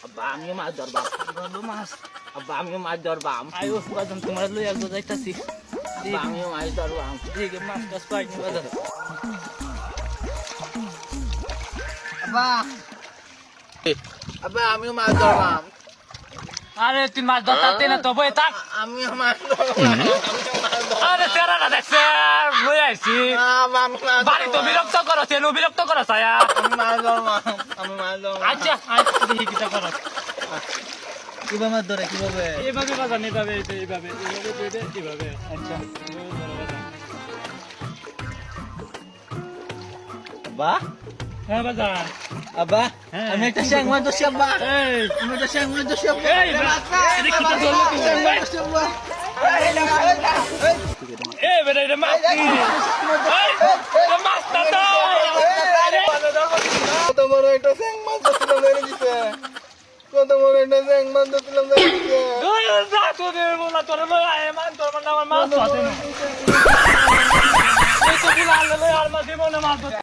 আব্বা আমিও মাছ ধরবাম। বলো মাছ আব্বা আমিও মাছ ধরবাম। আয়ো বাজান তোমার লই একবার যাইতাছি আব্বা আমিও মাছ ধরবাম। দিকে মাছ টাছ পাইনি বাজান আব্বা আব্বা আমিও মাছ ধরবাম। আরে তুই মাছ ধরতে না তো বই থাক আমিও মাছ ধরবাম। আরে তেরা না দেখছে লই আইছি আব্বা আমি মাছ বাড়ি তো বিরক্ত করো তেল বিরক্ত করো ছায়া আমি মাছ ধরবাম। আমি মাছ ধরবাম। আচ্ছা আচ্ছা দেখি কিটা করো কিভাবে মাছ ধরে কিভাবে? এইভাবে বাজান এইভাবে এইভাবে এইভাবে আচ্ছা আব্বা হ্যাঁ বাজান আব্বা হ্যাঁ। আমি একটা শ্যাং মাছ ধরছি আব্বা। এই আমি একটা শ্যাং মাছ ধরছি আব্বা। এই এটা কি ধরলো তুই এই বেটা এটা মাছ কি এই এটা মাছটা দাও কত বড় একটা শ্যাং মাছ ধরছিলাম ধরে দিছে। কত বড় একটা শ্যাং মাছ ধরছিলাম ধরে দিছে। ওই যা তোরে বলা তোরে লই আয় মান তোর মানে আমার মাছ ধরতে না এই তো বুলা আনলে লই আর মাছ দিব না মাছ